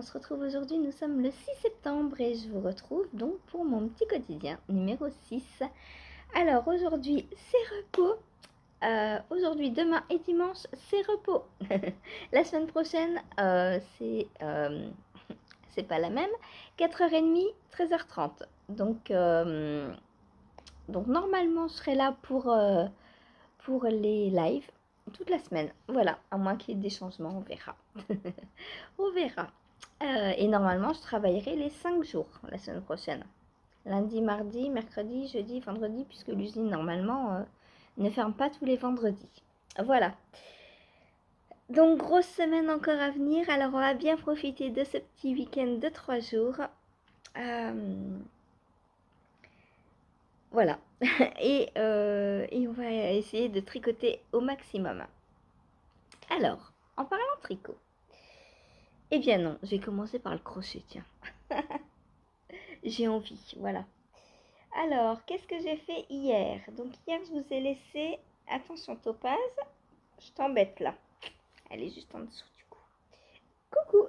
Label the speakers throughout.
Speaker 1: on se retrouve aujourd'hui, nous sommes le 6 septembre et je vous retrouve donc pour mon petit quotidien numéro 6. Alors aujourd'hui c'est repos, aujourd'hui, demain et dimanche c'est repos. La semaine prochaine c'est pas la même, 4h30, 13h30. Donc normalement je serai là pour les lives toute la semaine. Voilà, à moins qu'il y ait des changements, on verra. On verra. Et normalement, je travaillerai les 5 jours la semaine prochaine. Lundi, mardi, mercredi, jeudi, vendredi, puisque l'usine, normalement, ne ferme pas tous les vendredis. Voilà. Donc, grosse semaine encore à venir. Alors, on va bien profiter de ce petit week-end de 3 jours. Voilà. Et on va essayer de tricoter au maximum. Alors, en parlant de tricot, eh bien non, je vais commencer par le crochet, tiens. J'ai envie, voilà. Alors, qu'est-ce que j'ai fait hier? Donc hier, je vous ai laissé... Attention, Topaz, je t'embête là. Elle est juste en dessous du coup. Coucou.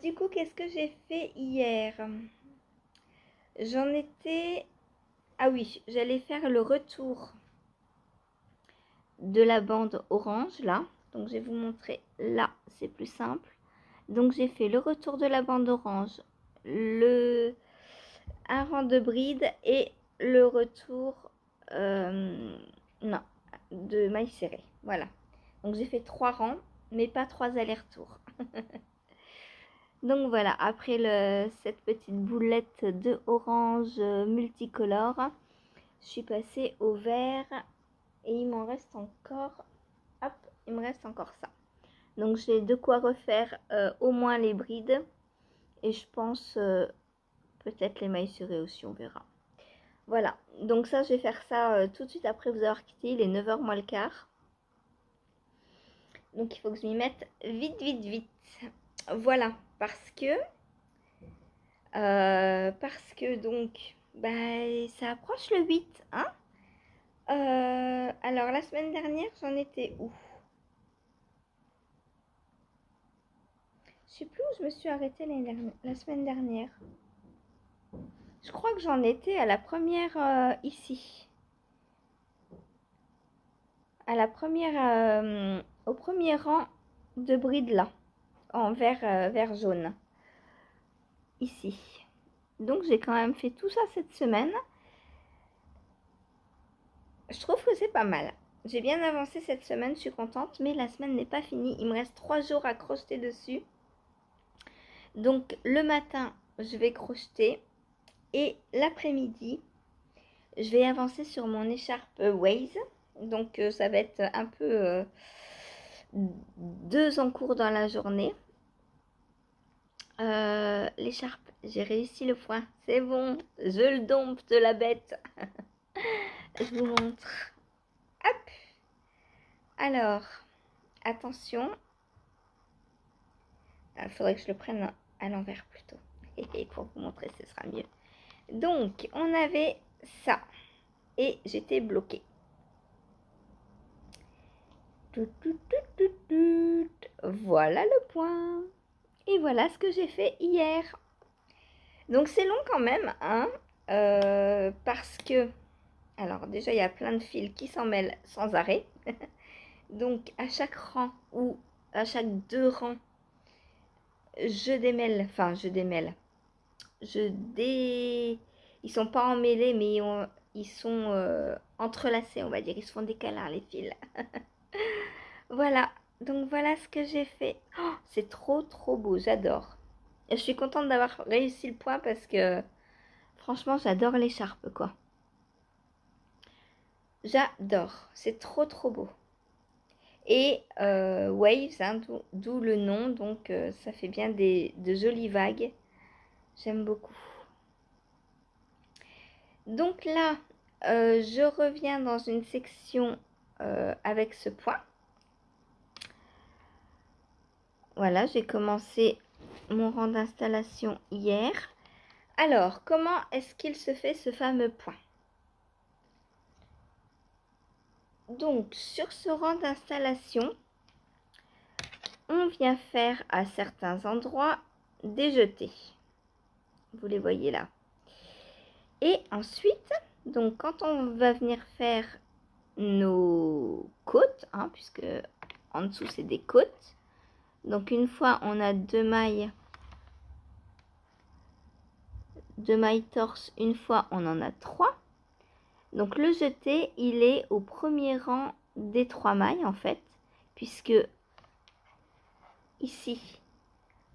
Speaker 1: Du coup, qu'est-ce que j'ai fait hier? J'en étais... Ah oui, j'allais faire le retour de la bande orange là. Donc, je vais vous montrer là, c'est plus simple. Donc, j'ai fait le retour de la bande orange, un rang de bride et le retour non, de mailles serrées. Voilà. Donc, j'ai fait 3 rangs, mais pas 3 allers-retours. Donc, voilà. Après cette petite boulette de orange multicolore, je suis passée au vert et il m'en reste encore... Hop, il me reste encore ça. Donc, j'ai de quoi refaire au moins les brides. Et je pense peut-être les mailles serrées aussi, on verra. Voilà. Donc ça, je vais faire ça tout de suite après vous avoir quitté. Il est 9h moins le quart. Donc, il faut que je m'y mette vite, vite, vite. Voilà. Parce que donc, ça approche le 8. Hein. Alors, la semaine dernière, j'en étais où? Je sais plus où je me suis arrêtée la semaine dernière. Je crois que j'en étais à la première ici. À la première, au premier rang de bride là, en vert jaune. Ici. Donc j'ai quand même fait tout ça cette semaine. Je trouve que c'est pas mal. J'ai bien avancé cette semaine, je suis contente, mais la semaine n'est pas finie. Il me reste 3 jours à crocheter dessus. Donc le matin, je vais crocheter et l'après-midi, je vais avancer sur mon écharpe Waze. Donc ça va être un peu 2 en cours dans la journée. L'écharpe, j'ai réussi le point. C'est bon, je le dompte de la bête. Je vous montre. Hop. Alors, attention. Il faudrait que je le prenne à l'envers plutôt. Et pour vous montrer, ce sera mieux. Donc, on avait ça. Et j'étais bloquée. Voilà le point. Et voilà ce que j'ai fait hier. Donc, c'est long quand même, hein. Parce que... Alors déjà, il y a plein de fils qui s'en mêlent sans arrêt. Donc, à chaque rang ou à chaque 2 rangs, je démêle. Ils sont pas emmêlés, mais ils sont entrelacés, on va dire. Ils se font des câlins, les fils. Voilà. Donc, voilà ce que j'ai fait. Oh, c'est trop, trop beau. J'adore. Et je suis contente d'avoir réussi le point parce que, franchement, j'adore l'écharpe, quoi. J'adore. C'est trop, trop beau. Et Waves, hein, d'où le nom, donc ça fait bien de jolies vagues. J'aime beaucoup. Donc là, je reviens dans une section avec ce point. Voilà, j'ai commencé mon rang d'installation hier. Alors, comment est-ce qu'il se fait ce fameux point? Donc, sur ce rang d'installation, on vient faire à certains endroits des jetés. Vous les voyez là. Et ensuite, donc quand on va venir faire nos côtes, hein, puisque en dessous c'est des côtes. Donc une fois on a deux mailles torse, une fois on en a 3. Donc le jeté, il est au premier rang des 3 mailles en fait, puisque ici,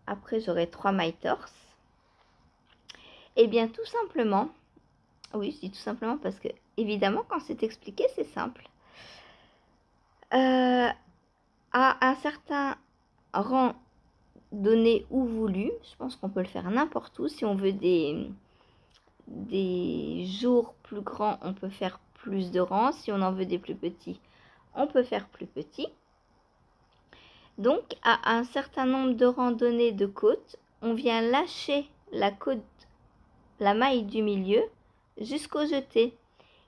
Speaker 1: après j'aurai 3 mailles torse. Et bien tout simplement, oui je dis tout simplement parce que évidemment quand c'est expliqué c'est simple. À un certain rang donné ou voulu, je pense qu'on peut le faire n'importe où. Si on veut des jours plus grands, on peut faire plus de rangs. Si on en veut des plus petits, on peut faire plus petit. Donc à un certain nombre de randonnées de côte, on vient lâcher la côte, la maille du milieu jusqu'au jeté.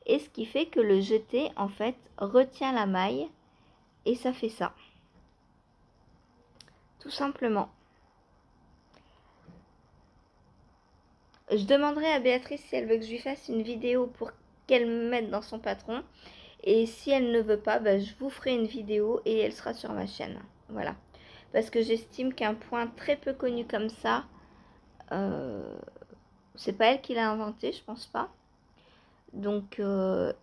Speaker 1: Et ce qui fait que le jeté en fait retient la maille et ça fait ça. Tout simplement. Je demanderai à Béatrice si elle veut que je lui fasse une vidéo pour qu'elle me mette dans son patron. Et si elle ne veut pas, bah, je vous ferai une vidéo et elle sera sur ma chaîne. Voilà. Parce que j'estime qu'un point très peu connu comme ça, c'est pas elle qui l'a inventé, je pense pas. Donc, je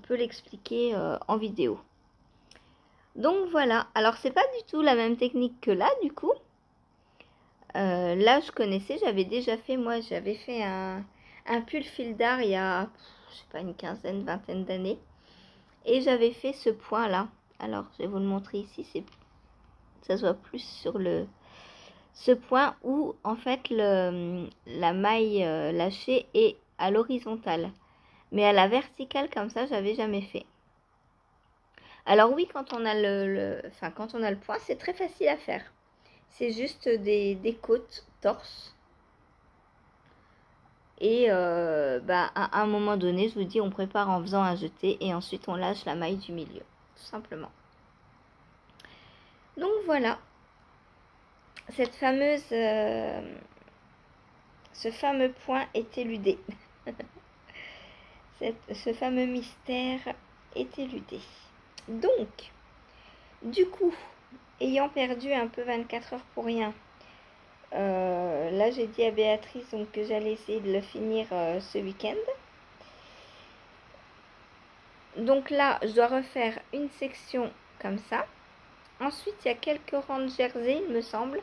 Speaker 1: peux l'expliquer en vidéo. Donc voilà. Alors, c'est pas du tout la même technique que là, du coup. Là, je connaissais, j'avais déjà fait, moi, j'avais fait un pull fil d'art il y a, je sais pas, une quinzaine, vingtaine d'années. Et j'avais fait ce point là. Alors, je vais vous le montrer ici, ça se voit plus sur ce point où, en fait, la maille lâchée est à l'horizontale. Mais à la verticale, comme ça, j'avais jamais fait. Alors oui, quand on a quand on a le point, c'est très facile à faire. C'est juste des côtes torse. Et à un moment donné, je vous dis, on prépare en faisant un jeté et ensuite on lâche la maille du milieu, tout simplement. Donc voilà, cette fameuse, ce fameux point est éludé. Ce fameux mystère est éludé. Donc, du coup, ayant perdu un peu 24 heures pour rien, là j'ai dit à Béatrice donc, que j'allais essayer de le finir ce week-end. Donc là, je dois refaire une section comme ça. Ensuite, il y a quelques rangs de jersey, il me semble.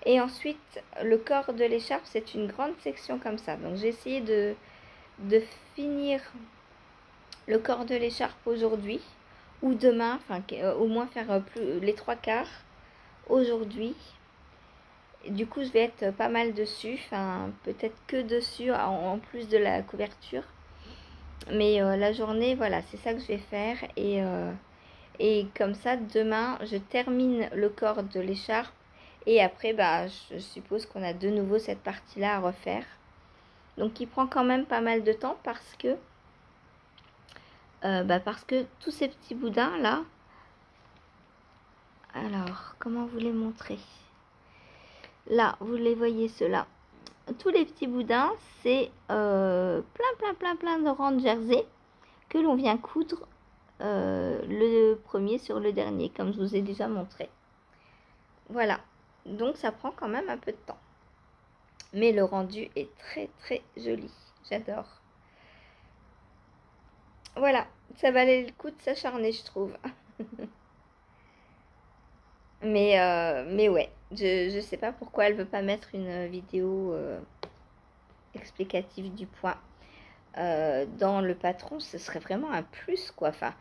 Speaker 1: Et ensuite, le corps de l'écharpe, c'est une grande section comme ça. Donc, j'ai essayé de finir le corps de l'écharpe aujourd'hui ou demain. Enfin, au moins faire les 3/4 aujourd'hui. Du coup, je vais être pas mal dessus. Enfin, peut-être que dessus en plus de la couverture. Mais la journée, voilà, c'est ça que je vais faire. Et comme ça, demain, je termine le corps de l'écharpe. Et après, bah, je suppose qu'on a de nouveau cette partie-là à refaire. Donc, il prend quand même pas mal de temps parce que tous ces petits boudins là. Alors, comment vous les montrer? Là, vous les voyez ceux-là. Tous les petits boudins, c'est plein de rangs de jersey que l'on vient coudre le premier sur le dernier, comme je vous ai déjà montré. Voilà. Donc, ça prend quand même un peu de temps. Mais le rendu est très joli. J'adore. Voilà. Ça valait le coup de s'acharner, je trouve. Mais ouais. Je sais pas pourquoi elle veut pas mettre une vidéo explicative du point dans le patron. Ce serait vraiment un plus, quoi. Enfin,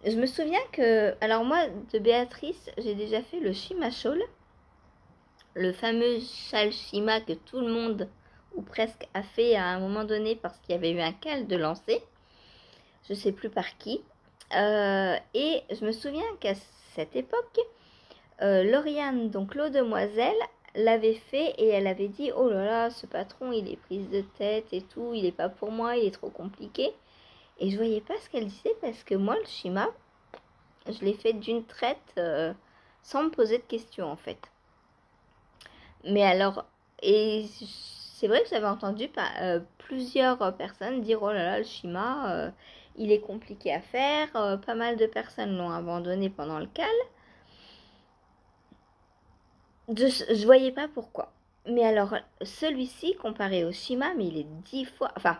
Speaker 1: je me souviens que... Alors moi, de Béatrice, j'ai déjà fait le Shima Shawl. Le fameux châle Shima que tout le monde, ou presque, a fait à un moment donné parce qu'il y avait eu un cal de lancer. Je sais plus par qui. Et je me souviens qu'à cette époque, Lauriane, donc l'eau demoiselle, l'avait fait et elle avait dit: oh là là, ce patron il est prise de tête et tout, il est pas pour moi, il est trop compliqué. Et je voyais pas ce qu'elle disait parce que moi, le Shima, je l'ai fait d'une traite. sans me poser de questions en fait. Mais alors, et c'est vrai que j'avais entendu plusieurs personnes dire oh là là, le Shima, il est compliqué à faire. Pas mal de personnes l'ont abandonné pendant le cal. Je voyais pas pourquoi. Mais alors, celui-ci, comparé au Shima, mais il est 10 fois. Enfin,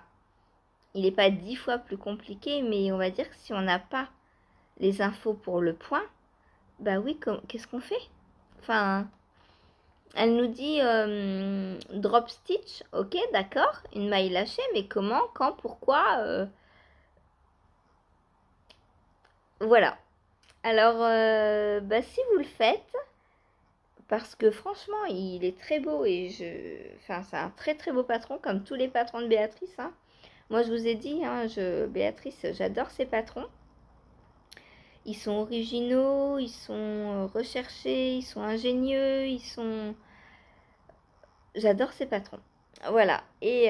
Speaker 1: il n'est pas 10 fois plus compliqué, mais on va dire que si on n'a pas les infos pour le point, bah oui, qu'est-ce qu'on fait? Enfin, elle nous dit drop stitch, ok, d'accord, une maille lâchée, mais comment, quand, pourquoi voilà. Alors, bah, si vous le faites, parce que franchement, il est très beau et enfin, c'est un très très beau patron, comme tous les patrons de Béatrice. Hein. Moi, je vous ai dit, hein, Béatrice, j'adore ses patrons. Ils sont originaux, ils sont recherchés, ils sont ingénieux, J'adore ces patrons. Voilà. Et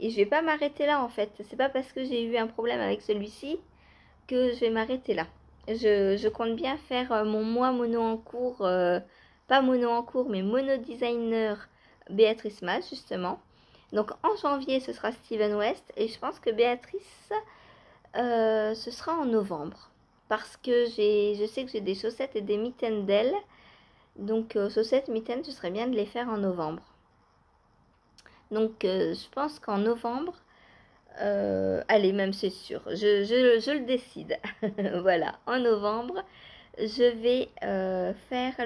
Speaker 1: je vais pas m'arrêter là en fait. C'est pas parce que j'ai eu un problème avec celui-ci que je vais m'arrêter là. Je compte bien faire mon mois mono en cours, pas mono en cours, mais mono designer Béatrice Mas justement. Donc en janvier ce sera Steven West et je pense que Béatrice ce sera en novembre. Parce que je sais que j'ai des chaussettes et des mitaines d'elle. Donc chaussettes, mitaines, ce serait bien de les faire en novembre. Donc je pense qu'en novembre, allez, même c'est sûr, je le décide. Voilà, en novembre, je vais faire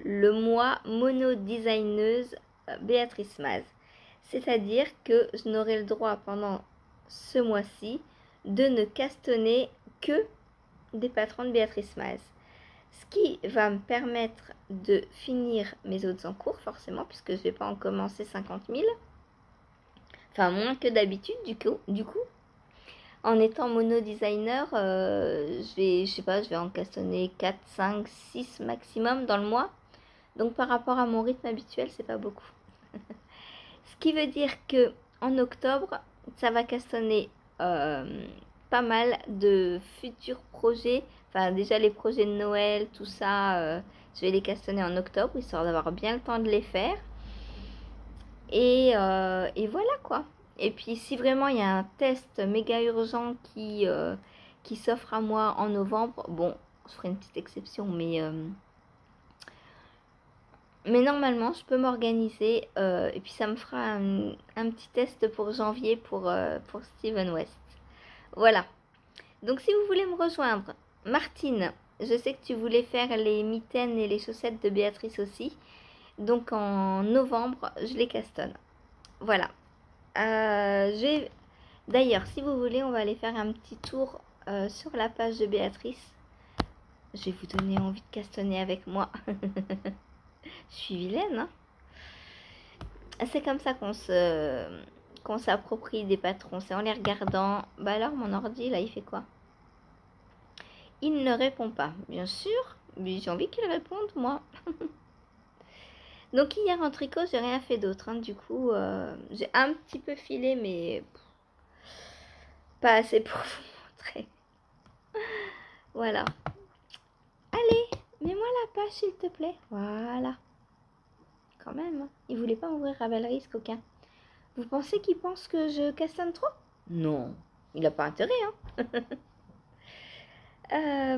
Speaker 1: le mois mono-designeuse Béatrice Maz. C'est-à-dire que je n'aurai le droit pendant ce mois-ci de ne castonner que des patrons de Béatrice Maz. Ce qui va me permettre de finir mes autres en cours, forcément, puisque je ne vais pas en commencer 50 000. Enfin, moins que d'habitude, du coup. En étant mono-designer, je sais pas, je vais en castonner 4, 5, 6 maximum dans le mois. Donc par rapport à mon rythme habituel, c'est pas beaucoup. Ce qui veut dire que en octobre, ça va castonner pas mal de futurs projets. Enfin, déjà les projets de Noël, tout ça, je vais les castonner en octobre, histoire d'avoir bien le temps de les faire. Et voilà quoi. Et puis si vraiment il y a un test méga urgent qui s'offre à moi en novembre, bon, je ferai une petite exception, mais normalement je peux m'organiser et puis ça me fera un petit test pour janvier pour Steven West. Voilà. Donc si vous voulez me rejoindre, Martine, je sais que tu voulais faire les mitaines et les chaussettes de Béatrice aussi. Donc en novembre, je les castonne. Voilà. D'ailleurs, si vous voulez, on va aller faire un petit tour sur la page de Béatrice. Je vais vous donner envie de castonner avec moi. Je suis vilaine, hein. C'est comme ça qu'on s'approprie des patrons. C'est en les regardant. Bah alors, mon ordi, là, il fait quoi? Il ne répond pas. Bien sûr, mais j'ai envie qu'il réponde, moi. Donc hier en tricot, j'ai rien fait d'autre. Hein. Du coup, j'ai un petit peu filé, mais pas assez pour vous montrer. Voilà. Allez, mets-moi la page, s'il te plaît. Voilà. Quand même, hein. Il voulait pas m'ouvrir Ravelry, ce coquin. Vous pensez qu'il pense que je castonne trop? Non, il n'a pas intérêt, hein.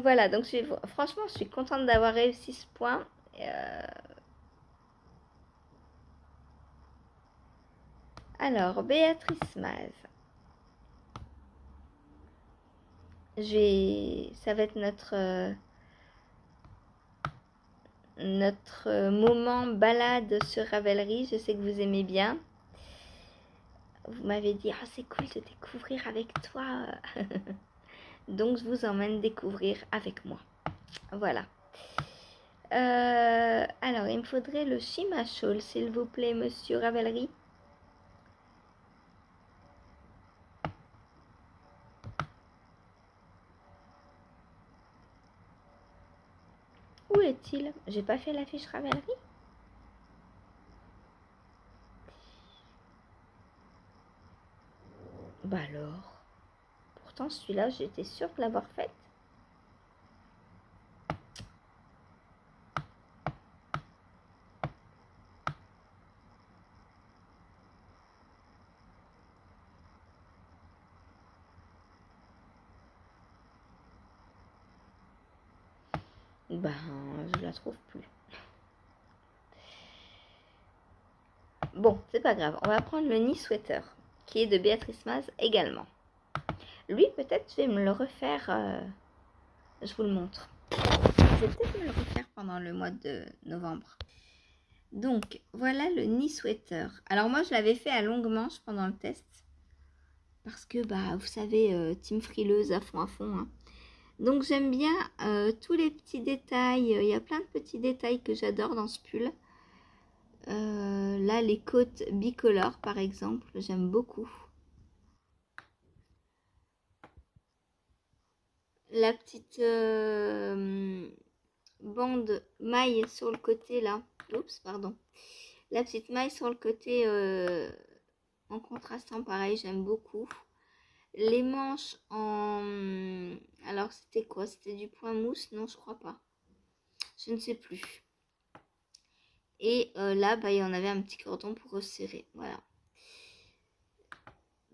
Speaker 1: Voilà, donc franchement, je suis contente d'avoir réussi ce point. Alors, Béatrice Maz. Ça va être notre moment balade sur Ravelry. Je sais que vous aimez bien. Vous m'avez dit, ah, c'est cool de découvrir avec toi. Donc, je vous emmène découvrir avec moi. Voilà. Alors, il me faudrait le Shima Shawl, s'il vous plaît, monsieur Ravelry. Où est-il? J'ai pas fait la fiche Ravelry. Bah alors. Pourtant, celui-là, j'étais sûre de l'avoir faite. Ben, je la trouve plus. Bon, c'est pas grave. On va prendre le Knee Sweater, qui est de Béatrice Maz également. Lui, peut-être, je vais me le refaire. Je vous le montre. Je vais peut-être me le refaire pendant le mois de novembre. Donc, voilà le Knee Sweater. Alors moi, je l'avais fait à longue manche pendant le test. Parce que, bah, vous savez, team frileuse à fond, hein. Donc, j'aime bien tous les petits détails. Il y a plein de petits détails que j'adore dans ce pull. Là, les côtes bicolores, par exemple, j'aime beaucoup. La petite bande maille sur le côté, là. Oups, pardon. La petite maille sur le côté en contrastant, pareil, j'aime beaucoup. Les manches en... Alors, c'était quoi? C'était du point mousse? Non, je crois pas. Je ne sais plus. Et là, bah, il y en avait un petit cordon pour resserrer. Voilà.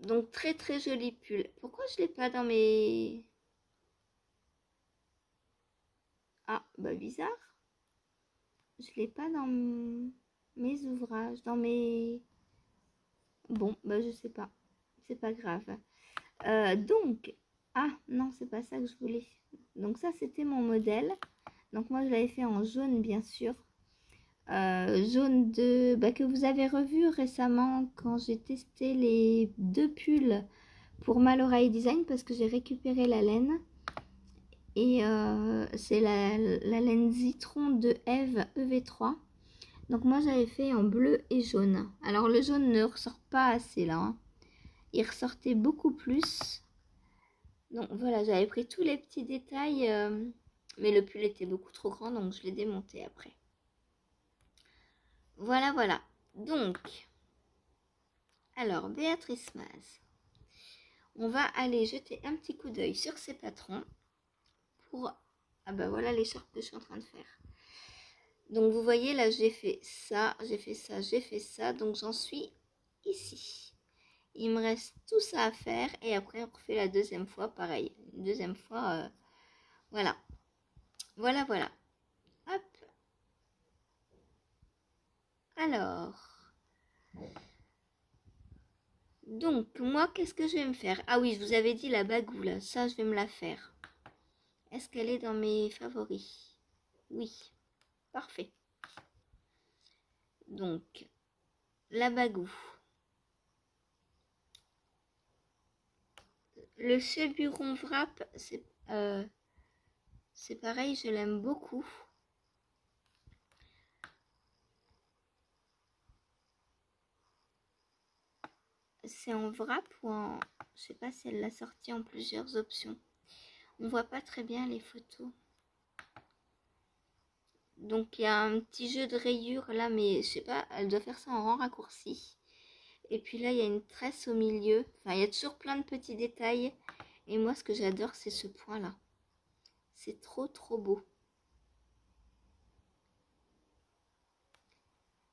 Speaker 1: Donc, très très joli pull. Pourquoi je l'ai pas dans mes... Ah, bah bizarre. Je l'ai pas dans mes ouvrages, dans mes... Bon, bah je sais pas. C'est pas grave. Donc, ah non, c'est pas ça que je voulais. Donc ça, c'était mon modèle. Donc moi, je l'avais fait en jaune, bien sûr. Jaune de... Bah, que vous avez revu récemment quand j'ai testé les 2 pulls pour Malorai Design parce que j'ai récupéré la laine. Et c'est la laine Citron de Eve EV3. Donc moi j'avais fait en bleu et jaune. Alors le jaune ne ressort pas assez là. Hein. Il ressortait beaucoup plus. Donc voilà, j'avais pris tous les petits détails. Mais le pull était beaucoup trop grand donc je l'ai démonté après. Voilà, voilà. Donc, alors Béatrice Maz. On va aller jeter un petit coup d'œil sur ses patrons. Pour... Ah bah voilà l'écharpe que je suis en train de faire. Donc vous voyez là j'ai fait ça, j'ai fait ça, j'ai fait ça. Donc j'en suis ici. Il me reste tout ça à faire. Et après on refait la deuxième fois pareil. Une deuxième fois, voilà. Voilà, voilà. Hop. Alors. Donc moi qu'est-ce que je vais me faire? Ah oui, je vous avais dit la bagou là. Ça je vais me la faire. Est-ce qu'elle est dans mes favoris? Oui. Parfait. Donc, la bagou. Le cheburon wrap, c'est pareil, je l'aime beaucoup. C'est en wrap ou en... Je sais pas si elle l'a sorti en plusieurs options. On voit pas très bien les photos. Donc il y a un petit jeu de rayures là, mais je sais pas, elle doit faire ça en rang raccourci. Et puis là, il y a une tresse au milieu. Enfin, il y a toujours plein de petits détails. Et moi, ce que j'adore, c'est ce point là. C'est trop trop beau.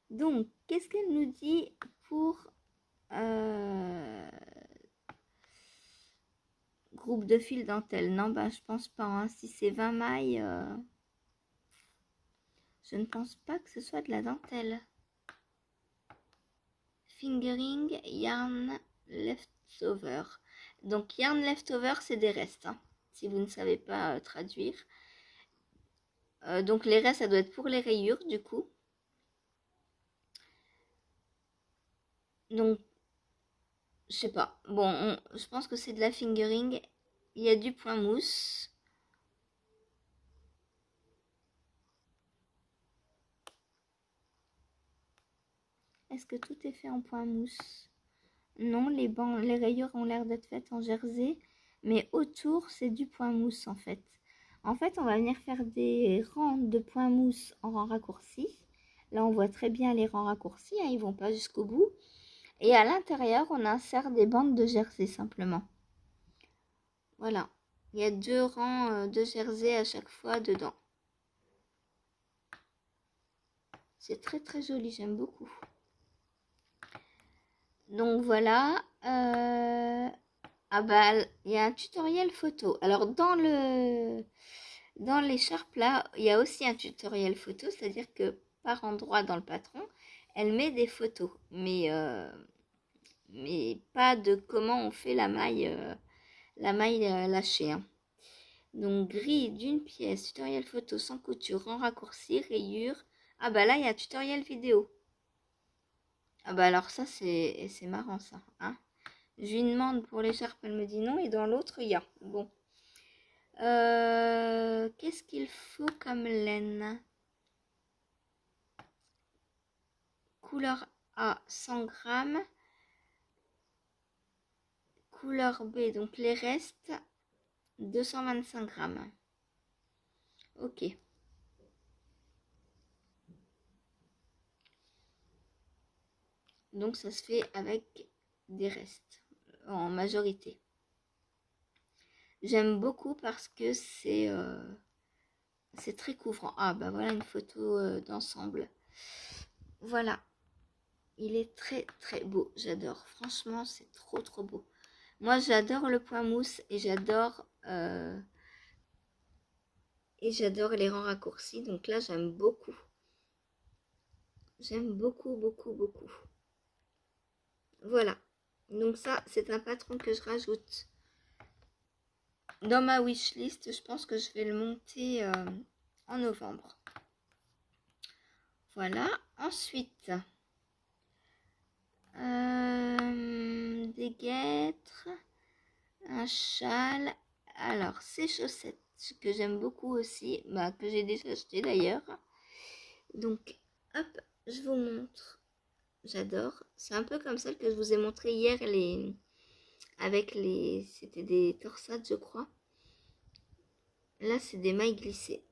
Speaker 1: Donc, qu'est-ce qu'elle nous dit pour groupe de fil dentelle? Non, bah, je pense pas. Hein. Si c'est 20 mailles, je ne pense pas que ce soit de la dentelle. Fingering yarn leftover. Donc, yarn leftover, c'est des restes. Hein, si vous ne savez pas traduire. Donc, les restes, ça doit être pour les rayures, du coup. Donc, je sais pas. Bon, je pense que c'est de la fingering. Il y a du point mousse. Est-ce que tout est fait en point mousse? Non, les rayures ont l'air d'être faites en jersey. Mais autour, c'est du point mousse en fait. En fait, on va venir faire des rangs de point mousse en rang raccourci. Là, on voit très bien les rangs raccourcis. Hein, ils vont pas jusqu'au bout. Et à l'intérieur, on insère des bandes de jersey simplement. Voilà. Il y a 2 rangs de jersey à chaque fois dedans. C'est très très joli, j'aime beaucoup. Donc voilà. Ah bah, il y a un tutoriel photo. Alors dans Dans l'écharpe là, il y a aussi un tutoriel photo, c'est-à-dire que par endroit dans le patron, elle met des photos, mais pas de comment on fait la maille lâchée, hein. Donc grille d'une pièce, tutoriel photo sans couture, en raccourci, rayure. Ah bah là il y a tutoriel vidéo. Ah bah alors ça c'est marrant ça, hein. Je lui demande pour l'écharpe, elle me dit non, et dans l'autre il y a. Bon. Qu'est-ce qu'il faut comme laine? Couleur A 100 grammes. Couleur B, donc les restes 225 grammes. Ok. Donc ça se fait avec des restes en majorité. J'aime beaucoup parce que c'est très couvrant. Ah bah voilà une photo d'ensemble. Voilà. Il est très très beau. J'adore. Franchement, c'est trop trop beau. Moi, j'adore le point mousse et j'adore les rangs raccourcis. Donc là, j'aime beaucoup. J'aime beaucoup, beaucoup, beaucoup. Voilà. Donc ça, c'est un patron que je rajoute dans ma wishlist. Je pense que je vais le monter en novembre. Voilà. Ensuite, des guêtres, un châle. Alors, ces chaussettes que j'aime beaucoup aussi, que j'ai déjà acheté d'ailleurs. Donc, hop, je vous montre. J'adore. C'est un peu comme celle que je vous ai montré hier, c'était des torsades, je crois. Là, c'est des mailles glissées.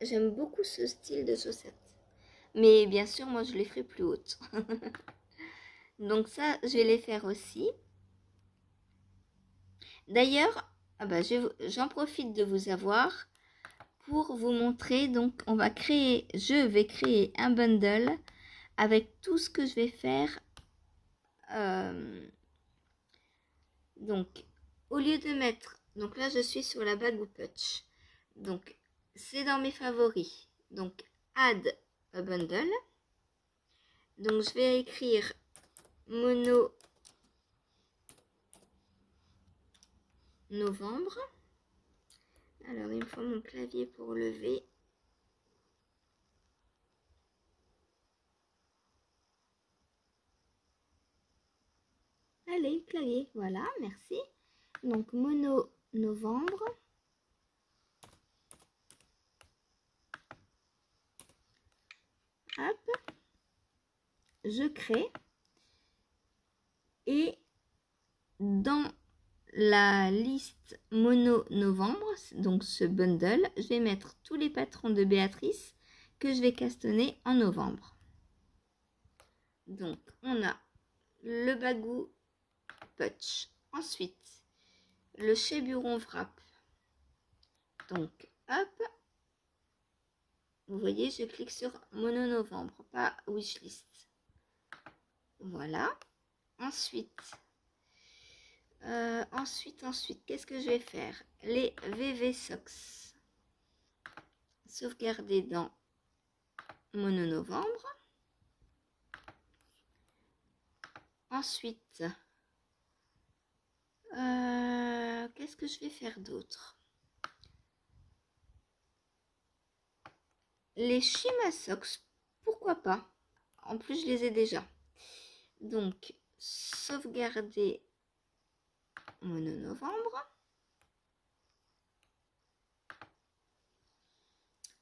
Speaker 1: J'aime beaucoup ce style de chaussettes. Mais bien sûr, moi, je les ferai plus hautes. Donc ça, je vais les faire aussi. D'ailleurs, j'en profite de vous avoir pour vous montrer. Donc, je vais créer un bundle avec tout ce que je vais faire. Donc, au lieu de mettre, donc là, je suis sur la bague ou Putsch. Donc, c'est dans mes favoris. Donc, add a bundle. Donc, je vais écrire mono novembre. Alors, il me faut mon clavier pour lever. Allez, clavier, voilà, merci. Donc, mono novembre. Hop. Je crée. Et dans la liste mono novembre, donc ce bundle, je vais mettre tous les patrons de Béatrice que je vais castonner en novembre. Donc, on a le bagou Putsch. Ensuite, le Cheburon Wrap. Donc, hop. Vous voyez, je clique sur mono novembre, pas wishlist. Voilà. Ensuite, qu'est-ce que je vais faire? Les VV Socks. Sauvegarder dans mono novembre. Ensuite, qu'est-ce que je vais faire d'autre? Les Shima Socks, pourquoi pas? En plus, je les ai déjà. Donc, sauvegarder mono novembre.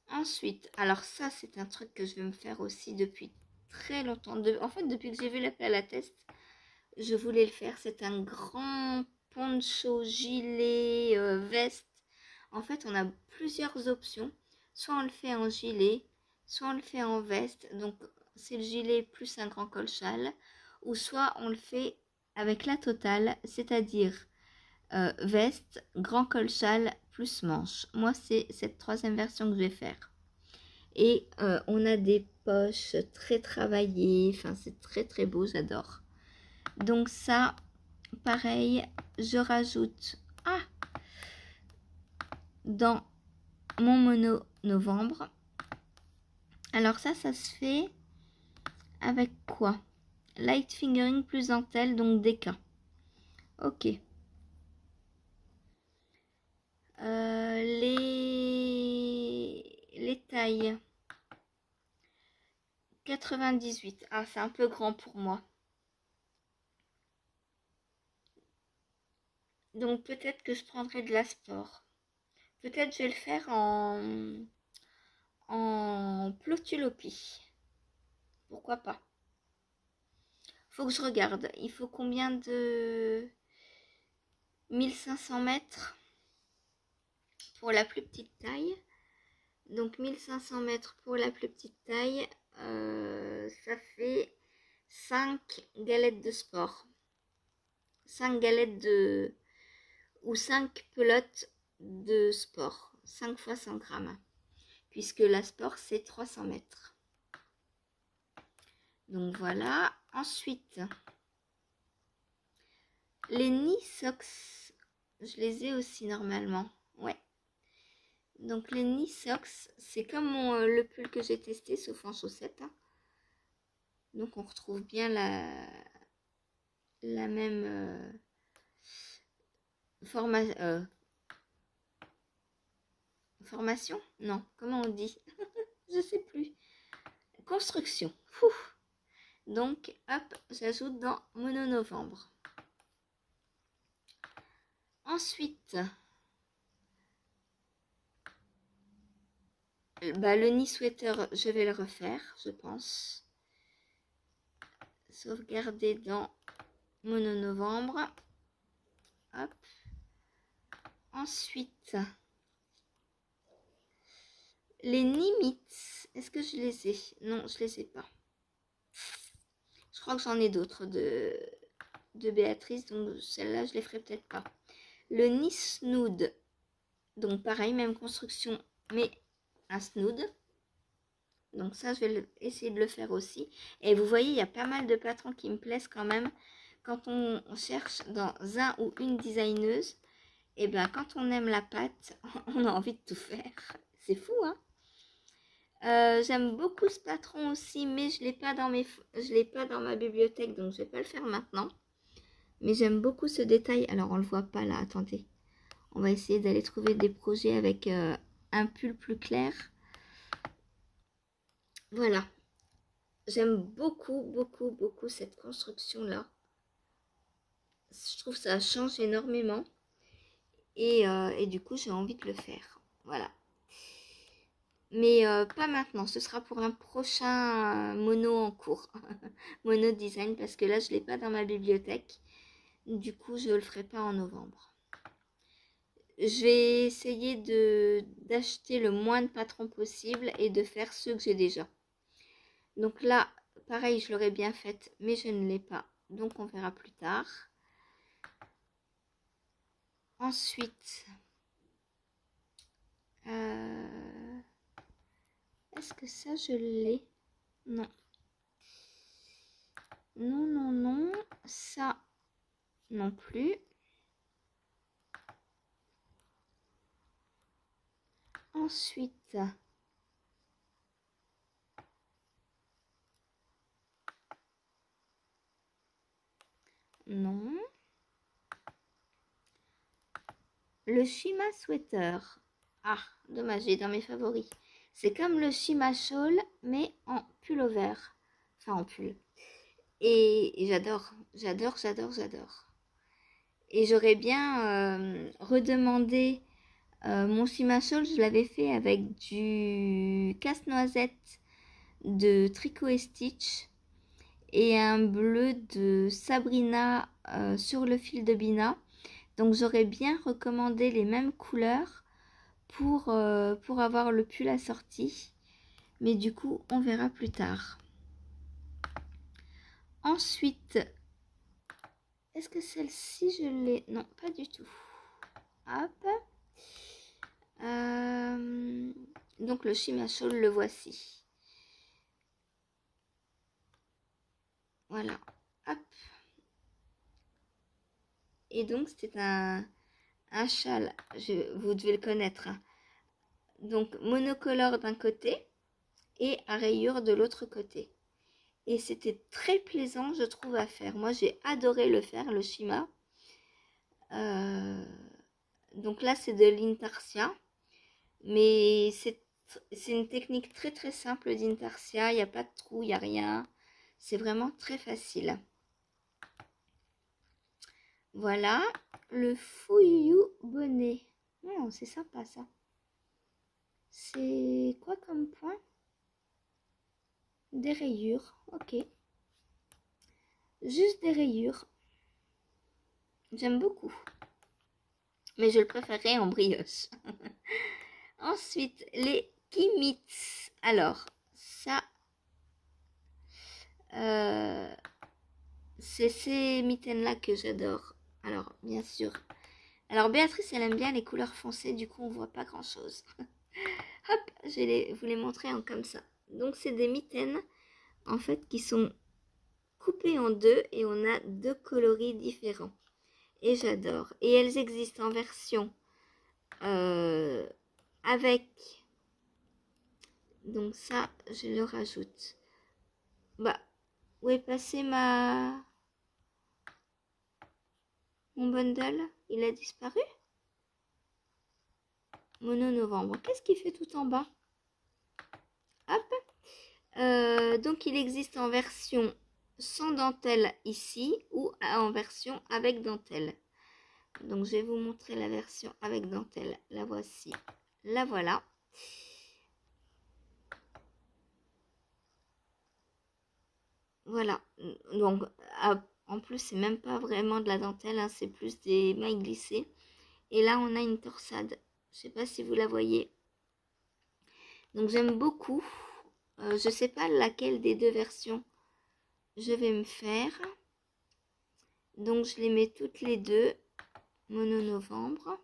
Speaker 1: Ensuite, alors ça, c'est un truc que je vais me faire aussi depuis très longtemps. En fait, depuis que j'ai vu l'appel à la test, je voulais le faire. C'est un grand poncho, gilet, veste. En fait, on a plusieurs options. Soit on le fait en gilet, soit on le fait en veste. Donc, c'est le gilet plus un grand col châle. Ou soit on le fait avec la totale, c'est-à-dire veste, grand col châle plus manche. Moi, c'est cette troisième version que je vais faire. Et on a des poches très travaillées. Enfin, c'est très très beau, j'adore. Donc ça, pareil, je rajoute... Ah, dans mon mono novembre. Alors ça se fait avec quoi? Light fingering plus dentelle, donc DK. Ok. Les tailles. 98. Ah, c'est un peu grand pour moi. Donc peut-être que je prendrai de la sport. Peut-être je vais le faire en plotulopie. Pourquoi pas? Faut que je regarde. Il faut combien de 1500 mètres pour la plus petite taille. Donc 1500 mètres pour la plus petite taille. Ça fait 5 galettes de sport. 5 galettes de... ou 5 pelotes de sport. 5 fois 100 grammes. Puisque la sport, c'est 300 mètres. Donc voilà. Ensuite, les knee socks, je les ai aussi normalement. Ouais. Donc les knee socks, c'est comme le pull que j'ai testé, sauf en chaussettes. Hein. Donc on retrouve bien la même formation. Non, comment on dit? Je sais plus. Construction. Ouf. Donc hop, j'ajoute dans mono novembre. Ensuite, le knee sweater, je vais le refaire, je pense. Sauvegarder dans mono novembre. Hop. Ensuite, les Nimitz, est-ce que je les ai? Non, je les ai pas. Je crois que j'en ai d'autres de Béatrice, donc celle-là, je les ferai peut-être pas. Le Nice Snood, donc pareil, même construction, mais un snood. Donc ça, je vais essayer de le faire aussi. Et vous voyez, il y a pas mal de patrons qui me plaisent quand même. Quand on cherche dans un ou une designeuse, et ben quand on aime la pâte, on a envie de tout faire. C'est fou, hein? J'aime beaucoup ce patron aussi, mais je l'ai pas dans ma bibliothèque, donc je vais pas le faire maintenant. Mais j'aime beaucoup ce détail. Alors on le voit pas là, attendez. On va essayer d'aller trouver des projets avec un pull plus clair. Voilà. J'aime beaucoup, beaucoup, beaucoup cette construction-là. Je trouve que ça change énormément. Et du coup, j'ai envie de le faire. Voilà. Mais pas maintenant. Ce sera pour un prochain mono en cours. Mono design, parce que là, je ne l'ai pas dans ma bibliothèque. Du coup, je ne le ferai pas en novembre. Je vais essayer d'acheter le moins de patrons possible et de faire ceux que j'ai déjà. Donc là, pareil, je l'aurais bien faite, mais je ne l'ai pas. Donc on verra plus tard. Ensuite, est-ce que ça je l'ai? Non. Non, non, non. Ça non plus. Ensuite, non. Le Shima Sweater. Ah, dommage, j'ai dans mes favoris. C'est comme le Shima Shawl, mais en pullover. Enfin, en pull. Et j'adore, j'adore, j'adore, j'adore. Et j'aurais bien redemandé mon Shima Shawl, je l'avais fait avec du casse-noisette de Tricot et Stitch et un bleu de Sabrina sur le fil de Bina. Donc j'aurais bien recommandé les mêmes couleurs pour avoir le pull assorti. Mais du coup, on verra plus tard. Ensuite, est-ce que celle-ci, je l'ai? Non, pas du tout. Hop. Donc le Shima Shawl, le voici. Voilà. Hop. Et donc, c'était un un châle, vous devez le connaître, hein. Donc monocolore d'un côté et à rayures de l'autre côté. Et c'était très plaisant, je trouve, à faire. Moi, j'ai adoré le faire, le Shima. Donc là, c'est de l'intarsia. Mais c'est une technique très très simple d'intarsia. Il n'y a pas de trou, il n'y a rien. C'est vraiment très facile. Voilà, le fouillou bonnet. Oh, c'est sympa ça. C'est quoi comme point? Des rayures, ok. Juste des rayures. J'aime beaucoup. Mais je le préférerais en brioche. Ensuite, les Kimitz. Alors, ça, c'est ces mitaines-là que j'adore. Alors, bien sûr. Alors, Béatrice, elle aime bien les couleurs foncées. Du coup, on voit pas grand-chose. Hop, je vais vous les montrer en comme ça. Donc, c'est des mitaines, en fait, qui sont coupées en deux. Et on a deux coloris différents. Et j'adore. Et elles existent en version avec... Donc ça, je le rajoute. Bah, où est passé mon bundle? Il a disparu? Mono novembre. Qu'est-ce qu'il fait tout en bas? Hop. Donc il existe en version sans dentelle ici ou en version avec dentelle. Donc je vais vous montrer la version avec dentelle. La voici. La voilà. Voilà. Donc en plus c'est même pas vraiment de la dentelle, hein, c'est plus des mailles glissées. Et là on a une torsade. Je sais pas si vous la voyez. Donc j'aime beaucoup. Je sais pas laquelle des deux versions je vais me faire. Donc je les mets toutes les deux. Mono novembre.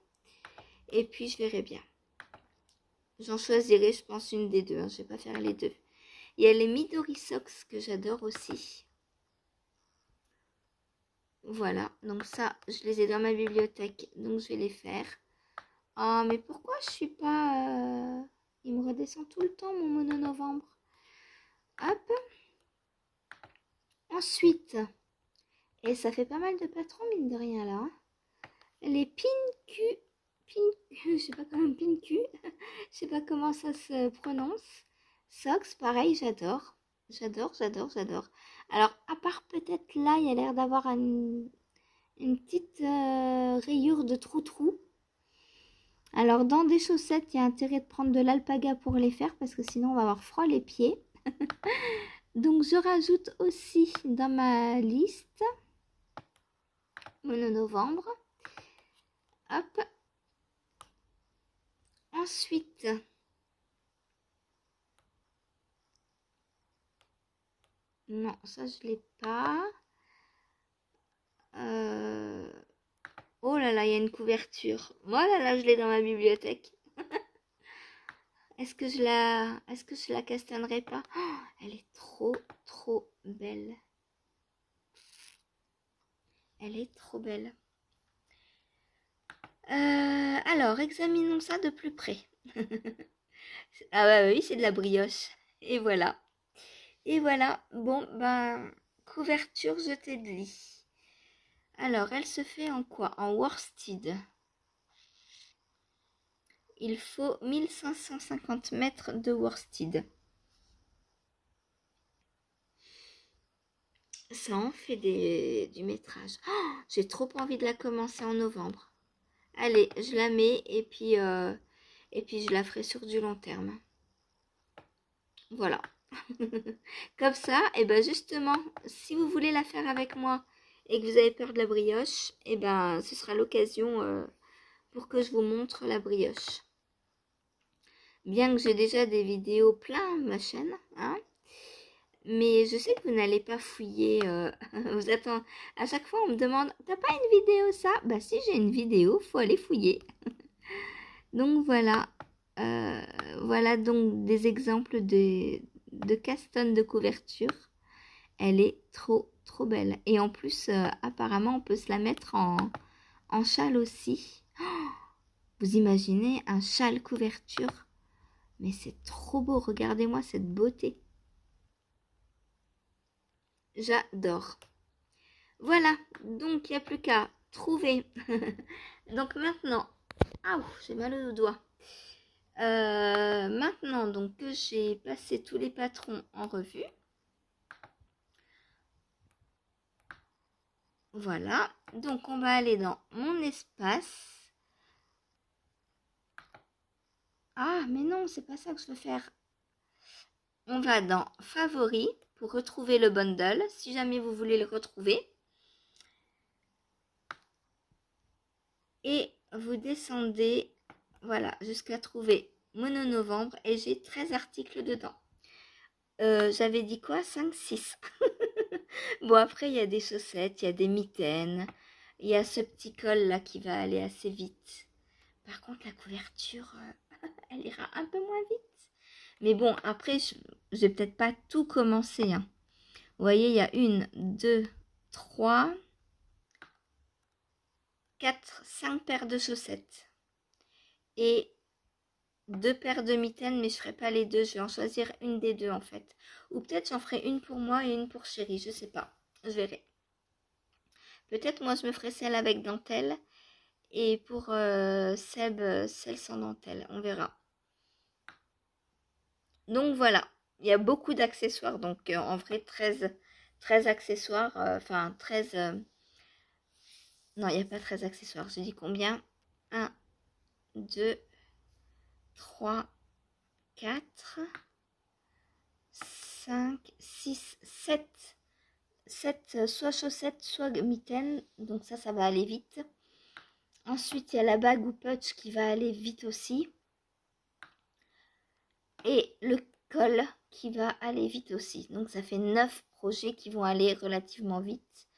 Speaker 1: Et puis je verrai bien. J'en choisirai, je pense, une des deux. Hein. Je vais pas faire les deux. Il y a les Midori Socks que j'adore aussi. Voilà. Donc ça, je les ai dans ma bibliothèque. Donc je vais les faire. Ah, mais pourquoi je suis pas... Il me redescend tout le temps mon mono novembre. Hop. Ensuite, et ça fait pas mal de patrons, mine de rien, là. Hein. Les Pinku... je sais pas comment Pinku. Je sais pas comment ça se prononce. Socks, pareil, j'adore. J'adore, j'adore, j'adore. Alors, à part peut-être là, il y a l'air d'avoir une petite rayure de trou-trou. Alors, dans des chaussettes, il y a intérêt de prendre de l'alpaga pour les faire parce que sinon, on va avoir froid les pieds. Donc, je rajoute aussi dans ma liste mono novembre. Hop. Ensuite, non, ça je l'ai pas. Oh là là, il y a une couverture. Oh là là, je l'ai dans ma bibliothèque. Est-ce que je la castanerai pas? Oh, elle est trop, trop belle. Elle est trop belle. Alors, examinons ça de plus près. Ah bah oui, c'est de la brioche. Et voilà. Et voilà. Bon, ben, couverture jetée de lit. Alors, elle se fait en quoi? En worsted. Il faut 1550 mètres de worsted. Ça en fait du métrage. Oh, j'ai trop envie de la commencer en novembre. Allez, je la mets et puis je la ferai sur du long terme. Voilà. Comme ça, et ben justement, si vous voulez la faire avec moi et que vous avez peur de la brioche, et ben ce sera l'occasion pour que je vous montre la brioche. Bien que j'ai déjà des vidéos plein ma chaîne, hein, mais je sais que vous n'allez pas fouiller. Vous attendez. À chaque fois, on me demande, t'as pas une vidéo ça? Bah si, j'ai une vidéo, faut aller fouiller. Donc voilà. Voilà donc des exemples de casse-tonnes de couverture. Elle est trop trop belle. Et en plus, apparemment, on peut se la mettre en châle aussi. Oh, Vous imaginez un châle couverture? Mais c'est trop beau, regardez-moi cette beauté. J'adore. Voilà, donc il n'y a plus qu'à trouver. Donc maintenant, ah, j'ai mal au doigt. Maintenant donc que j'ai passé tous les patrons en revue, voilà, donc on va aller dans mon espace. Ah mais non, c'est pas ça que je veux faire. On va dans favoris pour retrouver le bundle, si jamais vous voulez le retrouver. Et vous descendez, voilà, jusqu'à trouver Mono Novembre et j'ai 13 articles dedans. J'avais dit quoi? 5, 6. Bon, après, il y a des chaussettes, il y a des mitaines, il y a ce petit col là qui va aller assez vite. Par contre, la couverture, elle ira un peu moins vite. Mais bon, après, je vais peut-être pas tout commencer, hein. Vous voyez, il y a 1, 2, 3, 4, 5 paires de chaussettes. Et 2 paires de mitaines, mais je ferai pas les deux. Je vais en choisir une des deux en fait. Ou peut-être j'en ferai une pour moi et une pour chérie. Je sais pas. Je verrai. Peut-être moi je me ferai celle avec dentelle. Et pour Seb, celle sans dentelle. On verra. Donc voilà. Il y a beaucoup d'accessoires. Donc en vrai 13 accessoires. Enfin 13... non, il n'y a pas 13 accessoires. Je dis combien? 1, 2, 3, 4, 5, 6, 7. 7 soit chaussettes, soit mitaines. Donc ça va aller vite. Ensuite, il y a la bague ou putsch qui va aller vite aussi. Et le col qui va aller vite aussi. Donc ça fait 9 projets qui vont aller relativement vite.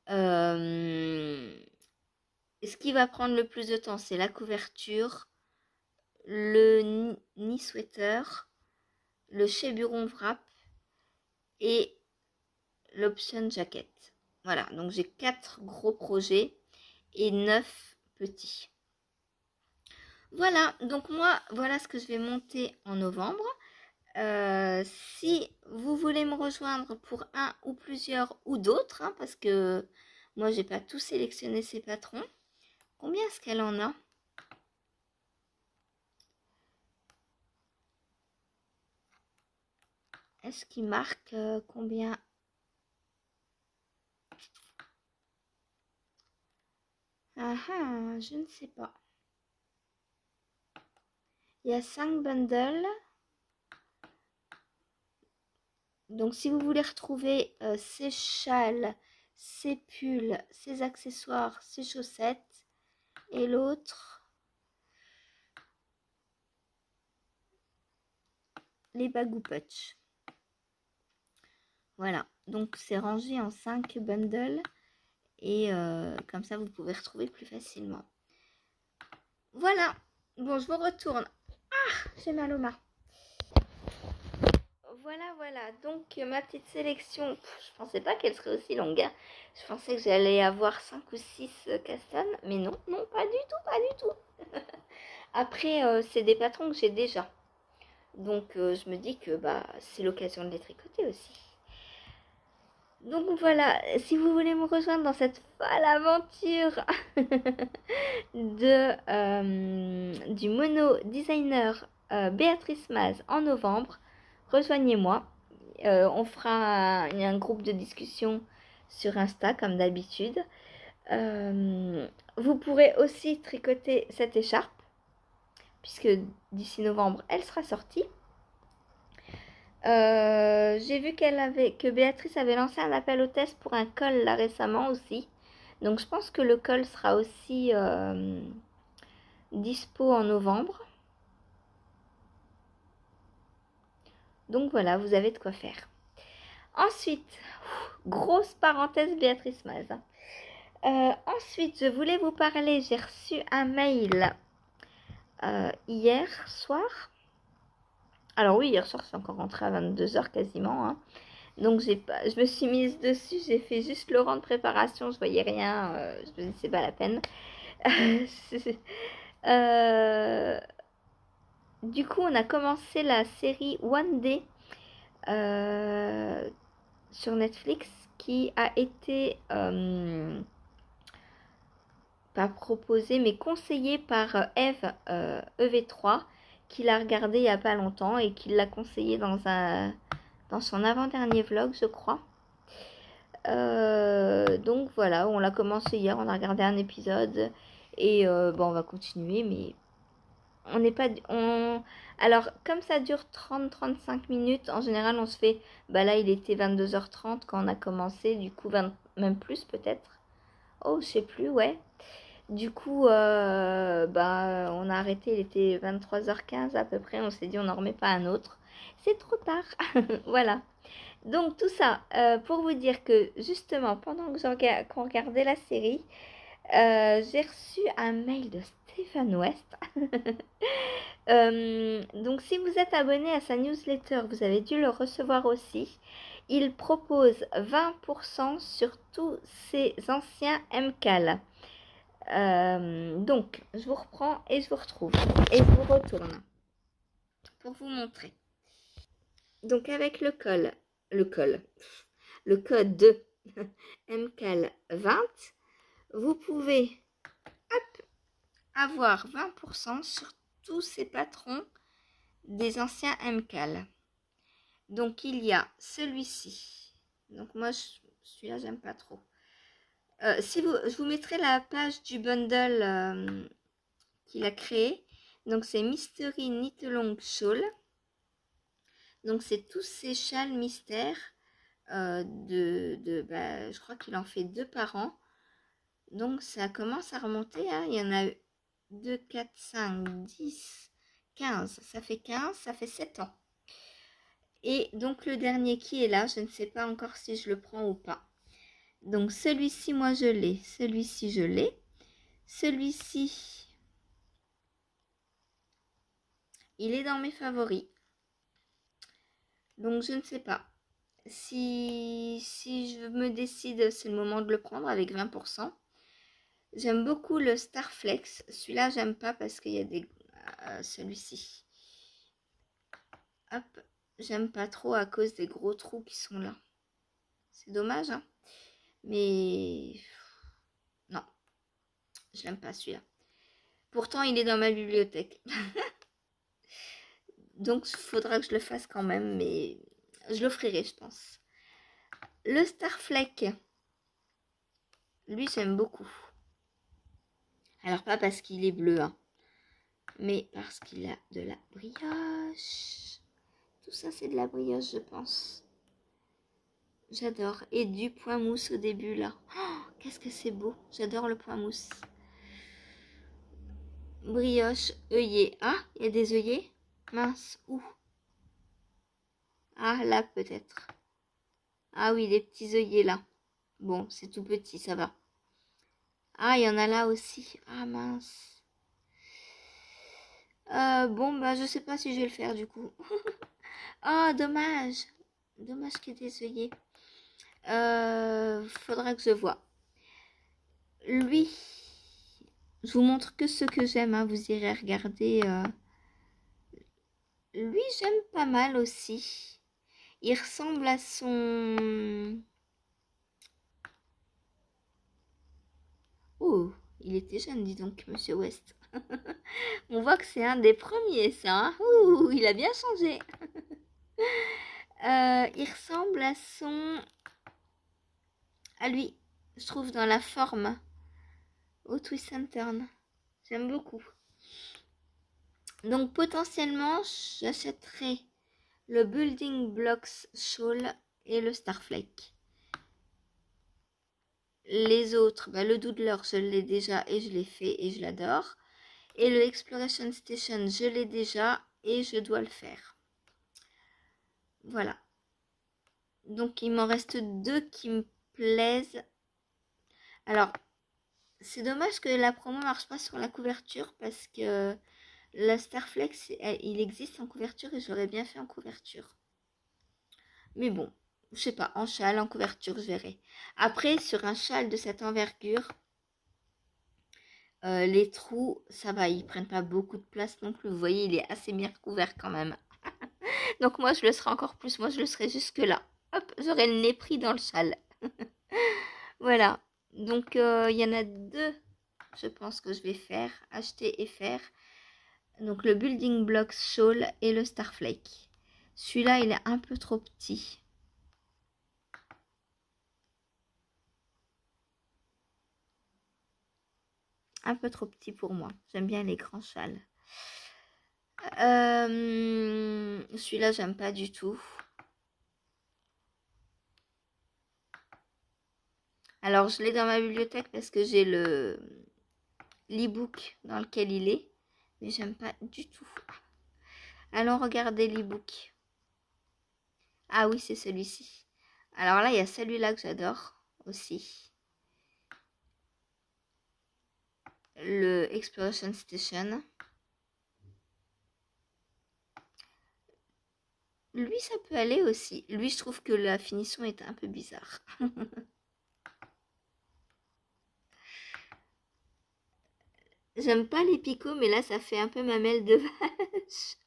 Speaker 1: Ce qui va prendre le plus de temps, c'est la couverture, le knee sweater, le cheburon wrap et l'option jacket. Voilà, donc j'ai 4 gros projets et 9 petits. Voilà, donc moi, voilà ce que je vais monter en novembre. Si vous voulez me rejoindre pour un ou plusieurs ou d'autres, hein, parce que moi, j'ai pas tout sélectionné ces patrons. Combien est-ce qu'elle en a? Est-ce qu'il marque combien? Ah ah, je ne sais pas. Il y a 5 bundles. Donc si vous voulez retrouver ces châles, ces pulls, ces accessoires, ces chaussettes et l'autre, les bagou putsch. Voilà, donc c'est rangé en 5 bundles et comme ça vous pouvez retrouver plus facilement. Voilà, bon je vous retourne. Ah, j'ai mal aux mains. Voilà, donc ma petite sélection, je pensais pas qu'elle serait aussi longue, hein. Je pensais que j'allais avoir 5 ou 6 castanes, mais non, pas du tout. Après, c'est des patrons que j'ai déjà. Donc je me dis que bah c'est l'occasion de les tricoter aussi. Donc voilà, si vous voulez me rejoindre dans cette folle aventure du mono designer Béatrice Maz en novembre, rejoignez-moi. On fera un groupe de discussion sur Insta comme d'habitude. Vous pourrez aussi tricoter cette écharpe puisque d'ici novembre elle sera sortie. J'ai vu que Béatrice avait lancé un appel au test pour un col là récemment aussi. Donc je pense que le col sera aussi dispo en novembre. Donc voilà, vous avez de quoi faire. Ensuite, grosse parenthèse Béatrice Maz. Ensuite, je voulais vous parler, j'ai reçu un mail hier soir. Alors oui, hier soir, c'est encore rentré à 22h quasiment, hein. Donc je me suis mise dessus, j'ai fait juste le rang de préparation, je voyais rien, je me dis c'est pas la peine. Euh, du coup, on a commencé la série One Day sur Netflix qui a été pas proposée mais conseillée par Eve EV3 qui l'a regardé il y a pas longtemps et qui l'a conseillé dans son avant-dernier vlog, je crois. Donc voilà, on l'a commencé hier, on a regardé un épisode et bon, on va continuer, mais on n'est pas... Alors, comme ça dure 30-35 minutes, en général, on se fait... Bah là, il était 22h30 quand on a commencé, du coup, 20... même plus peut-être. Oh, je sais plus, ouais. Du coup, bah, on a arrêté, il était 23h15 à peu près, on s'est dit on n'en remet pas un autre. C'est trop tard. Voilà. Donc tout ça pour vous dire que justement pendant que qu'on regardait la série, j'ai reçu un mail de Stéphane West. Donc si vous êtes abonné à sa newsletter, vous avez dû le recevoir aussi. Il propose 20% sur tous ses anciens MCAL. Donc je vous reprends et je vous retrouve. Et je vous retourne pour vous montrer. Donc avec le code de MCAL 20, vous pouvez avoir 20% sur tous ces patrons des anciens MCAL. Donc il y a celui-ci. Donc moi celui-là j'aime pas trop. Je vous mettrai la page du bundle qu'il a créé. Donc c'est Mystery Knit Along Shawl. Donc c'est tous ces châles mystères je crois qu'il en fait 2 par an. Donc ça commence à remonter, hein. Il y en a 2, 4, 5, 10, 15. Ça fait 15, ça fait 7 ans. Et donc le dernier qui est là, je ne sais pas encore si je le prends ou pas. Donc celui-ci, moi je l'ai. Celui-ci, je l'ai. Celui-ci, il est dans mes favoris. Donc je ne sais pas. Si je me décide, c'est le moment de le prendre avec 20%. J'aime beaucoup le Starflex. Celui-là, j'aime pas parce qu'il y a des... celui-ci. Hop. J'aime pas trop à cause des gros trous qui sont là. C'est dommage, hein. Mais... non. Je l'aime pas celui-là. Pourtant, il est dans ma bibliothèque. Donc, il faudra que je le fasse quand même. Mais je l'offrirai, je pense. Le Starfleck. Lui, j'aime beaucoup. Alors, pas parce qu'il est bleu, hein, mais parce qu'il a de la brioche. Tout ça, c'est de la brioche, je pense. J'adore. Et du point mousse au début, là. Oh, qu'est-ce que c'est beau. J'adore le point mousse. Brioche, œillet. Ah, il y a des œillets. Mince, où? Ah, là, peut-être. Ah oui, les petits œillets, là. Bon, c'est tout petit, ça va. Ah, il y en a là aussi. Ah, mince. Bon, bah, je sais pas si je vais le faire, du coup. Oh, dommage. Dommage qu'il y ait des œillets. Faudra que je vois. Lui, je vous montre que ce que j'aime, hein, vous irez regarder. Lui, j'aime pas mal aussi. Il ressemble à son... Oh, il était jeune, dis donc, Monsieur West. On voit que c'est un des premiers, ça. Hein. Ouh, il a bien changé. Il ressemble à son... à lui, je trouve, dans la forme. Au twist and turn. J'aime beaucoup. Donc, potentiellement, j'achèterai le Building Blocks Shawl et le Starflake. Les autres, bah, le Doodler, je l'ai déjà et je l'ai fait et je l'adore. Et le Exploration Station, je l'ai déjà et je dois le faire. Voilà. Donc, il m'en reste 2 qui me plaisent. Alors, c'est dommage que la promo marche pas sur la couverture parce que la Starflex, il existe en couverture et j'aurais bien fait en couverture. Mais bon, je sais pas, en châle, en couverture, je verrai. Après, sur un châle de cette envergure, Les trous, ça va, ils prennent pas beaucoup de place non plus. Vous voyez, il est assez bien recouvert quand même. Donc moi, je le serai encore plus. Moi, je le serai jusque là. Hop, j'aurai le nez pris dans le châle. Voilà. Donc, il y en a deux, je pense que je vais faire. Acheter et faire. Donc, le Building Blocks Shawl et le Starflake. Celui-là, il est un peu trop petit. Un peu trop petit pour moi. J'aime bien les grands châles. Celui-là, j'aime pas du tout. Alors, je l'ai dans ma bibliothèque parce que j'ai l'e-book dans lequel il est. Mais j'aime pas du tout. Allons regarder l'e-book. Ah oui, c'est celui-ci. Alors là, il y a celui-là que j'adore aussi. Le Exploration Station. Lui, ça peut aller aussi. Lui, je trouve que la finition est un peu bizarre. J'aime pas les picots, mais là, ça fait un peu mamelle de vache.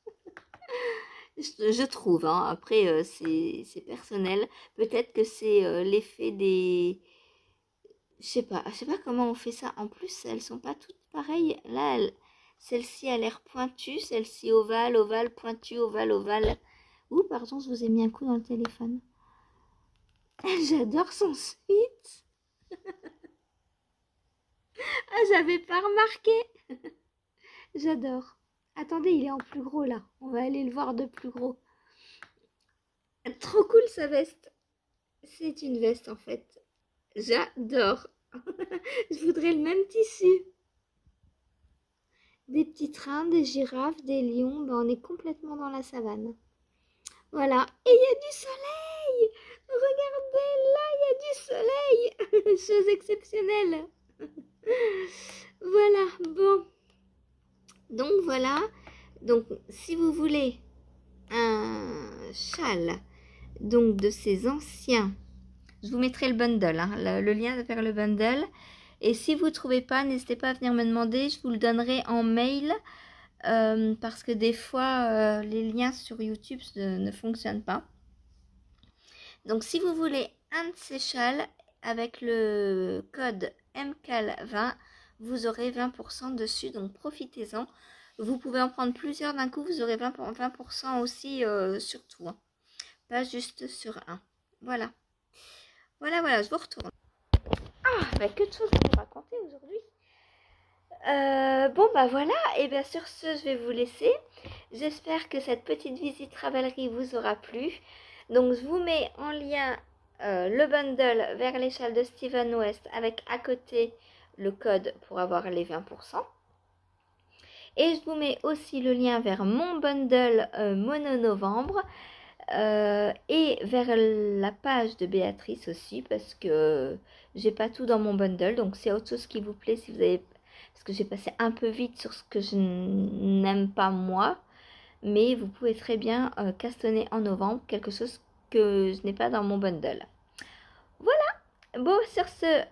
Speaker 1: Je trouve, hein. Après, c'est personnel. Peut-être que c'est l'effet des... Je sais pas comment on fait ça. En plus, elles sont pas toutes pareilles. Là, celle-ci a l'air pointue, celle-ci ovale, ovale, pointue, ovale, ovale. Ouh, pardon, je vous ai mis un coup dans le téléphone. J'adore son sweat. Ah, j'avais pas remarqué. J'adore. Attendez, il est en plus gros là. On va aller le voir de plus gros. Trop cool sa veste. C'est une veste en fait. J'adore. Je voudrais le même tissu. Des petits trains, des girafes, des lions. Ben, on est complètement dans la savane. Voilà. Et il y a du soleil. Regardez, là, il y a du soleil. Chose exceptionnelle. Voilà. Bon. Donc voilà. Donc si vous voulez un châle donc de ces anciens, je vous mettrai le bundle, hein, le lien vers le bundle. Et si vous ne trouvez pas, n'hésitez pas à venir me demander, je vous le donnerai en mail parce que des fois les liens sur YouTube ne fonctionnent pas. Donc si vous voulez un de ces châles avec le code MCAL20, vous aurez 20% dessus, donc profitez-en. Vous pouvez en prendre plusieurs d'un coup, vous aurez 20% aussi sur tout, hein. Pas juste sur un. Voilà. Voilà, je vous retourne. Ah, bah que de choses à vous raconter aujourd'hui. Bon, bah voilà, et bien sur ce, je vais vous laisser. J'espère que cette petite visite Ravelry vous aura plu. Donc, je vous mets en lien le bundle vers les châles de Steven West avec à côté le code pour avoir les 20%. Et je vous mets aussi le lien vers mon bundle Mono Novembre et vers la page de Béatrice aussi parce que j'ai pas tout dans mon bundle. Donc, c'est autre chose qui vous plaît si vous avez... Parce que j'ai passé un peu vite sur ce que je n'aime pas moi. Mais vous pouvez très bien castonner en novembre quelque chose que je n'ai pas dans mon bundle. Voilà. Bon, sur ce,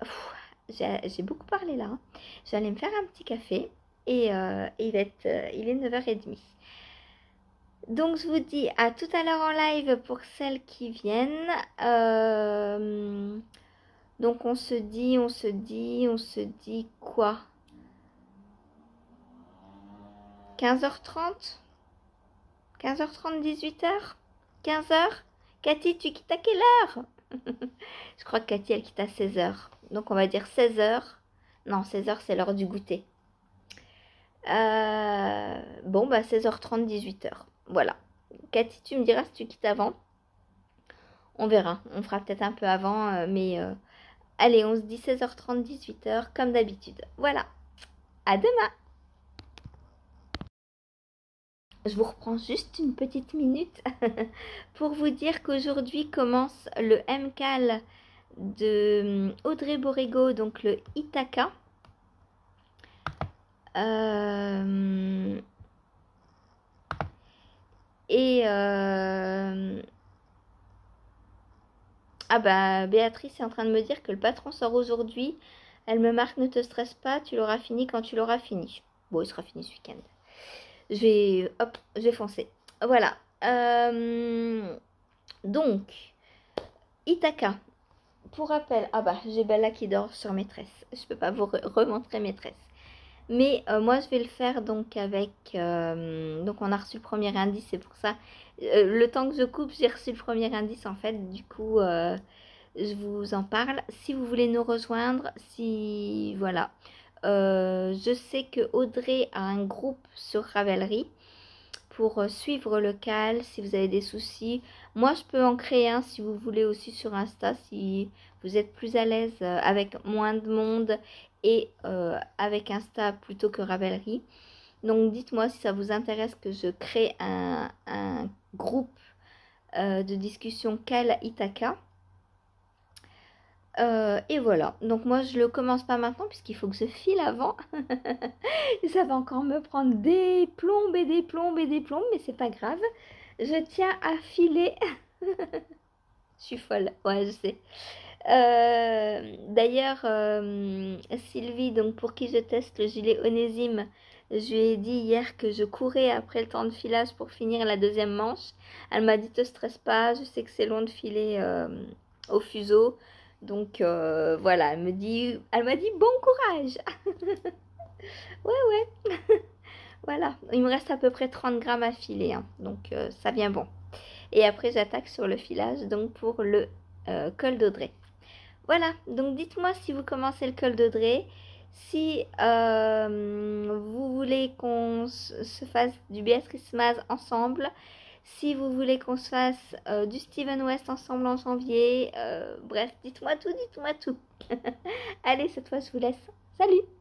Speaker 1: j'ai beaucoup parlé là, hein. Je vais aller me faire un petit café et il est 9h30. Donc je vous dis à tout à l'heure en live pour celles qui viennent. Donc on se dit quoi? 15h30? 15h30, 18h? 15h? Cathy, tu quittes à quelle heure? Je crois que Cathy, elle quitte à 16h. Donc on va dire 16h. Non, 16h, c'est l'heure du goûter. Bon, bah 16h30, 18h. Voilà. Cathy, tu me diras si tu quittes avant. On verra. On fera peut-être un peu avant. Mais allez, on se dit 16h30, 18h, comme d'habitude. Voilà. À demain. Je vous reprends juste une petite minute pour vous dire qu'aujourd'hui commence le MCAL de Audrey Borrego, donc le Ithaca. Ah bah Béatrice est en train de me dire que le patron sort aujourd'hui Elle me marque, ne te stresse pas, tu l'auras fini quand tu l'auras fini. Bon, il sera fini ce week-end. Hop, je vais foncer. Voilà. Donc, Ithaca. Pour rappel, ah bah, j'ai Bella qui dort sur mes tresses. Je peux pas vous remontrer mes tresses. Mais moi, je vais le faire donc avec... donc, on a reçu le premier indice, c'est pour ça. Le temps que je coupe, j'ai reçu le premier indice, en fait. Du coup, je vous en parle. Si vous voulez nous rejoindre, si... Voilà. Je sais que Audrey a un groupe sur Ravelry pour suivre le cal, si vous avez des soucis. Moi, je peux en créer un si vous voulez aussi sur Insta, si vous êtes plus à l'aise avec moins de monde et avec Insta plutôt que Ravelry. Donc, dites-moi si ça vous intéresse que je crée un groupe de discussion cal Ithaca. Et voilà, donc moi je le commence pas maintenant puisqu'il faut que je file avant. Et ça va encore me prendre des plombes et des plombes et des plombes, mais c'est pas grave. Je tiens à filer. Je suis folle, ouais je sais. D'ailleurs, Sylvie, donc pour qui je teste le gilet Onésime, je lui ai dit hier que je courais après le temps de filage pour finir la deuxième manche. Elle m'a dit te stresse pas, je sais que c'est long de filer au fuseau. Donc voilà, elle m'a dit bon courage. Ouais. Voilà, il me reste à peu près 30 grammes à filer, hein, donc ça vient bon. Et après j'attaque sur le filage, donc pour le col d'Audrey. Voilà, donc dites-moi si vous commencez le col d'Audrey, si vous voulez qu'on se fasse du Béatrice Maz ensemble, si vous voulez qu'on se fasse du Steven West ensemble en janvier, bref, dites-moi tout. Allez, cette fois je vous laisse. Salut!